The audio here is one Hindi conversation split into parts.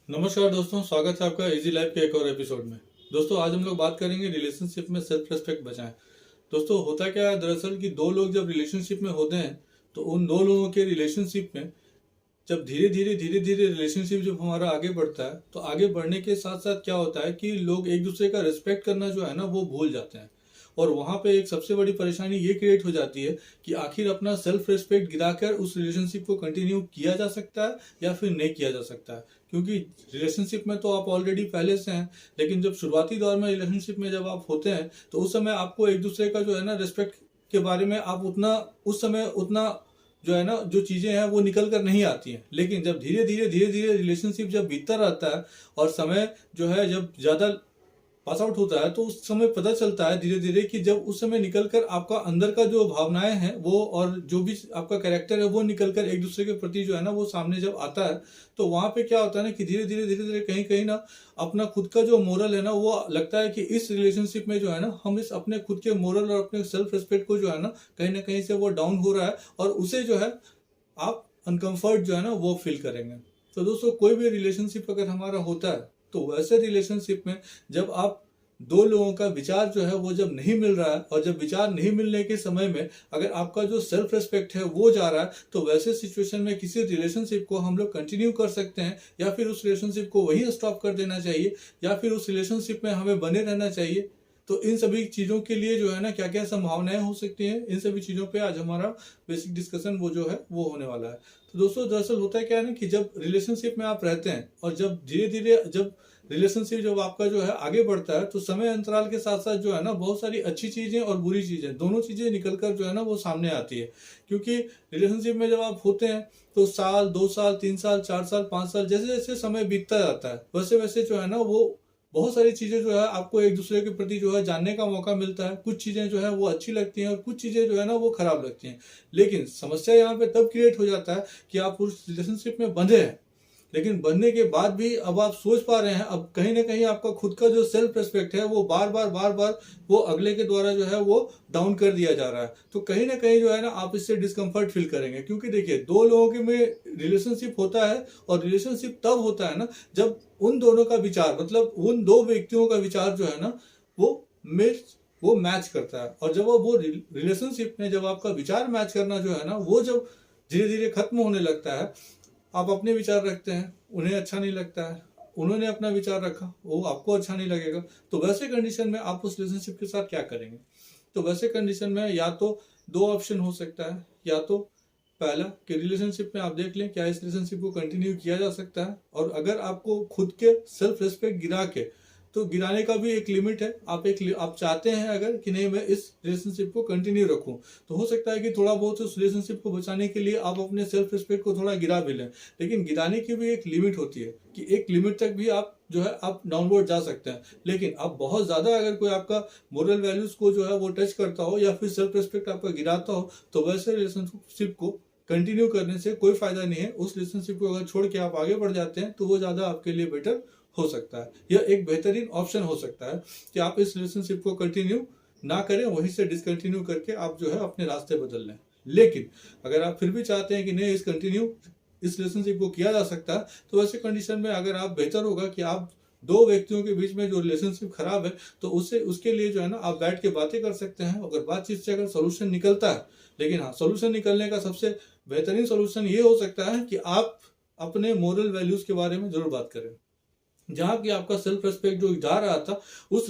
नमस्कार दोस्तों, स्वागत है आपका इजी लाइफ के एक और एपिसोड में। दोस्तों, आज हम लोग बात करेंगे रिलेशनशिप में सेल्फ रेस्पेक्ट बचाएं। दोस्तों, होता क्या है दरअसल कि दो लोग जब रिलेशनशिप में होते हैं तो उन दो लोगों के रिलेशनशिप में जब धीरे धीरे रिलेशनशिप जब हमारा आगे बढ़ता है तो आगे बढ़ने के साथ साथ क्या होता है कि लोग एक दूसरे का रिस्पेक्ट करना जो है ना वो भूल जाते हैं। और वहां पे एक सबसे बड़ी परेशानी ये क्रिएट हो जाती है कि आखिर अपना सेल्फ रिस्पेक्ट गिराकर उस रिलेशनशिप को कंटिन्यू किया जा सकता है या फिर नहीं किया जा सकता है। क्योंकि रिलेशनशिप में तो आप ऑलरेडी पहले से हैं, लेकिन जब शुरुआती दौर में रिलेशनशिप में जब आप होते हैं तो उस समय आपको एक दूसरे का जो है ना रिस्पेक्ट के बारे में आप उतना उस समय उतना जो है ना जो चीजें हैं वो निकल कर नहीं आती हैं। लेकिन जब धीरे धीरे रिलेशनशिप जब बीतता रहता है और समय जो है जब ज्यादा पास आउट होता है तो उस समय पता चलता है धीरे धीरे कि जब उस समय निकलकर आपका अंदर का जो भावनाएं हैं वो और जो भी आपका कैरेक्टर है वो निकलकर एक दूसरे के प्रति जो है ना वो सामने जब आता है तो वहां पे क्या होता है ना कि धीरे धीरे कहीं कहीं ना अपना खुद का जो मोरल है ना वो लगता है कि इस रिलेशनशिप में जो है ना हम इस अपने खुद के मोरल और अपने सेल्फ रिस्पेक्ट को जो है ना कहीं से वो डाउन हो रहा है और उसे जो है आप अनकंफर्ट जो है ना वो फील करेंगे। तो दोस्तों, कोई भी रिलेशनशिप अगर हमारा होता है तो वैसे रिलेशनशिप में जब आप दो लोगों का विचार जो है वो जब नहीं मिल रहा है और जब विचार नहीं मिलने के समय में अगर आपका जो सेल्फ रिस्पेक्ट है वो जा रहा है तो वैसे सिचुएशन में किसी रिलेशनशिप को हम लोग कंटिन्यू कर सकते हैं या फिर उस रिलेशनशिप को वहीं स्टॉप कर देना चाहिए या फिर उस रिलेशनशिप में हमें बने रहना चाहिए। तो इन सभी चीजों के लिए जो है ना क्या क्या संभावनाएं हो सकती हैं, इन सभी चीजों पे आज हमारा बेसिक डिस्कशन वो जो है वो होने वाला है। तो दोस्तों, दरअसल होता है क्या है ना कि जब रिलेशनशिप में आप रहते हैं और जब धीरे धीरे जब रिलेशनशिप जब आपका जो है आगे बढ़ता है तो समय अंतराल के साथ साथ जो है ना बहुत सारी अच्छी चीजें और बुरी चीजें दोनों चीजें निकलकर जो है ना वो सामने आती है। क्योंकि रिलेशनशिप में जब आप होते हैं तो साल 2 साल 3 साल 4 साल 5 साल जैसे जैसे समय बीतता जाता है वैसे वैसे जो है ना वो बहुत सारी चीजें जो है आपको एक दूसरे के प्रति जो है जानने का मौका मिलता है। कुछ चीजें जो है वो अच्छी लगती हैं और कुछ चीजें जो है ना वो खराब लगती हैं। लेकिन समस्या यहाँ पे तब क्रिएट हो जाता है कि आप उस रिलेशनशिप में बंधे हैं, लेकिन बनने के बाद भी अब आप सोच पा रहे हैं अब कहीं ना कहीं आपका खुद का जो सेल्फ रिस्पेक्ट है वो बार बार वो अगले के द्वारा जो है वो डाउन कर दिया जा रहा है। तो कहीं ना कहीं जो है ना आप इससे डिस्कम्फर्ट फील करेंगे। क्योंकि देखिए, दो लोगों के में रिलेशनशिप होता है और रिलेशनशिप तब होता है ना जब उन दोनों का विचार मतलब उन दो व्यक्तियों का विचार जो है ना वो वो मैच करता है। और जब वो रिलेशनशिप में जब आपका विचार मैच करना जो है ना वो जब धीरे धीरे खत्म होने लगता है, आप अपने विचार रखते हैं, उन्हें अच्छा नहीं लगता है, उन्होंने अपना विचार रखा, वो आपको अच्छा नहीं लगेगा। तो वैसे कंडीशन में आप उस रिलेशनशिप के साथ क्या करेंगे? तो वैसे कंडीशन में या तो दो ऑप्शन हो सकता है। या तो पहला कि रिलेशनशिप में आप देख लें क्या इस रिलेशनशिप को कंटिन्यू किया जा सकता है, और अगर आपको खुद के सेल्फ रिस्पेक्ट गिरा के तो गिराने का भी एक लिमिट है। आप चाहते हैं अगर कि नहीं मैं इस रिलेशनशिप को कंटिन्यू रखूं तो हो सकता है कि थोड़ा बहुत उस रिलेशनशिप को बचाने के लिए आप अपने सेल्फ रिस्पेक्ट को थोड़ा गिरा भी लें। लेकिन गिराने की भी एक लिमिट होती है कि एक लिमिट तक भी आप जो है आप डाउनवर्ड जा सकते हैं। लेकिन अब बहुत ज्यादा अगर कोई आपका मोरल वैल्यूज को जो है वो टच करता हो या फिर सेल्फ रिस्पेक्ट आपका गिराता हो तो वैसे रिलेशनशिप को कंटिन्यू करने से कोई फायदा नहीं है। उस रिलेशनशिप को अगर छोड़ के आप आगे बढ़ जाते हैं तो वो ज्यादा आपके लिए बेटर हो सकता है। यह एक बेहतरीन ऑप्शन हो सकता है कि आप इस रिलेशनशिप को कंटिन्यू ना करें, वहीं से डिसकंटिन्यू करके आप जो है अपने रास्ते बदल लें। लेकिन अगर आप फिर भी चाहते हैं कि नहीं इस रिलेशनशिप को किया जा सकता है तो वैसे कंडीशन में अगर आप बेहतर होगा कि आप दो व्यक्तियों के बीच में जो रिलेशनशिप खराब है तो उसके लिए जो है ना आप बैठ के बातें कर सकते हैं। अगर बातचीत से अगर सोल्यूशन निकलता है, लेकिन हाँ, सोल्यूशन निकलने का सबसे बेहतरीन सोल्यूशन ये हो सकता है कि आप अपने मोरल वैल्यूज के बारे में जरूर बात करें। जहां की आपका सेल्फ रेस्पेक्ट जो जा रहा था उस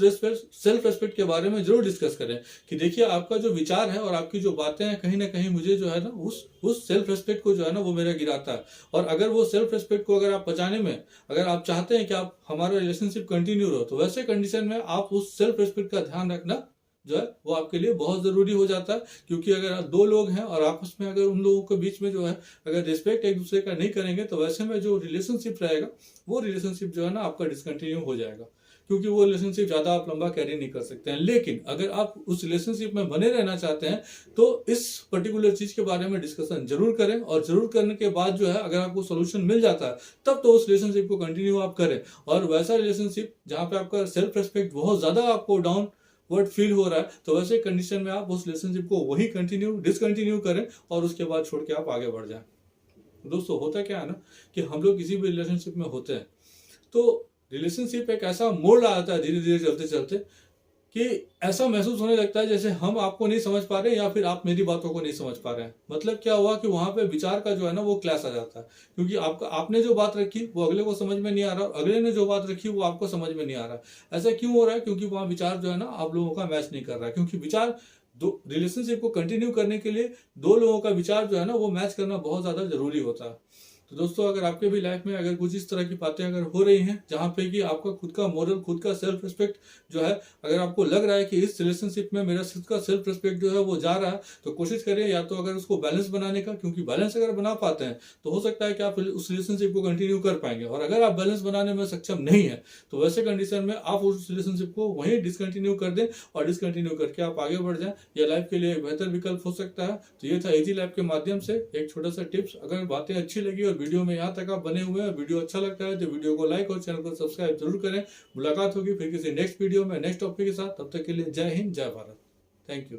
सेल्फ रेस्पेक्ट के बारे में जरूर डिस्कस करें कि देखिए आपका जो विचार है और आपकी जो बातें हैं कहीं ना कहीं मुझे जो है ना उस सेल्फ रेस्पेक्ट को जो है ना वो मेरा गिराता है। और अगर वो सेल्फ रेस्पेक्ट को अगर आप बचाने में अगर आप चाहते हैं कि आप हमारा रिलेशनशिप कंटिन्यू रहो तो वैसे कंडीशन में आप उस सेल्फ रेस्पेक्ट का ध्यान रखना जो है वो आपके लिए बहुत जरूरी हो जाता है। क्योंकि अगर दो लोग हैं और आपस में अगर उन लोगों के बीच में जो है अगर रिस्पेक्ट एक दूसरे का नहीं करेंगे तो वैसे में जो रिलेशनशिप रहेगा वो रिलेशनशिप जो है ना आपका डिसकंटिन्यू हो जाएगा। क्योंकि वो रिलेशनशिप ज्यादा आप लंबा कैरी नहीं कर सकते हैं। लेकिन अगर आप उस रिलेशनशिप में बने रहना चाहते हैं तो इस पर्टिकुलर चीज के बारे में डिस्कशन जरूर करें, और जरूर करने के बाद जो है अगर आपको सोल्यूशन मिल जाता है तब तो उस रिलेशनशिप को कंटिन्यू आप करें। और वैसा रिलेशनशिप जहां पे आपका सेल्फ रेस्पेक्ट बहुत ज्यादा आपको डाउन वर्ड फील हो रहा है तो वैसे कंडीशन में आप उस रिलेशनशिप को वही डिसकंटिन्यू करें और उसके बाद छोड़ के आप आगे बढ़ जाएं। दोस्तों, होता क्या है ना कि हम लोग किसी भी रिलेशनशिप में होते हैं तो रिलेशनशिप एक ऐसा मोड़ आ जाता है धीरे धीरे चलते चलते कि ऐसा महसूस होने लगता है जैसे हम आपको नहीं समझ पा रहे या फिर आप मेरी बातों को नहीं समझ पा रहे हैं। मतलब क्या हुआ कि वहां पे विचार का जो है ना वो क्लैश आ जाता है, क्योंकि आपने जो बात रखी वो अगले को समझ में नहीं आ रहा, अगले ने जो बात रखी वो आपको समझ में नहीं आ रहा। ऐसा क्यों हो रहा है? क्योंकि वहां विचार जो है ना आप लोगों का मैच नहीं कर रहा है, क्योंकि विचार दो रिलेशनशिप को कंटिन्यू करने के लिए दो लोगों का विचार जो है ना वो मैच करना बहुत ज्यादा जरूरी होता है। तो दोस्तों, अगर आपके भी लाइफ में अगर कुछ इस तरह की बातें अगर हो रही हैं जहाँ पे कि आपका खुद का मोरल, खुद का सेल्फ रिस्पेक्ट जो है, अगर आपको लग रहा है कि इस रिलेशनशिप में मेरा खुद का सेल्फ रिस्पेक्ट जो है वो जा रहा है, तो कोशिश करिए या तो अगर उसको बैलेंस बनाने का, क्योंकि बैलेंस अगर बना पाते हैं तो हो सकता है कि आप उस रिलेशनशिप को कंटिन्यू कर पाएंगे। और अगर आप बैलेंस बनाने में सक्षम नहीं है तो वैसे कंडीशन में आप उस रिलेशनशिप को वहीं डिसकंटिन्यू कर दें और डिसकंटिन्यू करके आप आगे बढ़ जाएं। यह लाइफ के लिए एक बेहतर विकल्प हो सकता है। तो ये था इजी लाइफ के माध्यम से एक छोटा सा टिप्स। अगर बातें अच्छी लगी और वीडियो में यहाँ तक आप बने हुए हैं, वीडियो अच्छा लगता है तो वीडियो को लाइक और चैनल को सब्सक्राइब जरूर करें। मुलाकात होगी फिर किसी नेक्स्ट वीडियो में नेक्स्ट टॉपिक के साथ। तब तक के लिए जय हिंद, जय भारत। Thank you.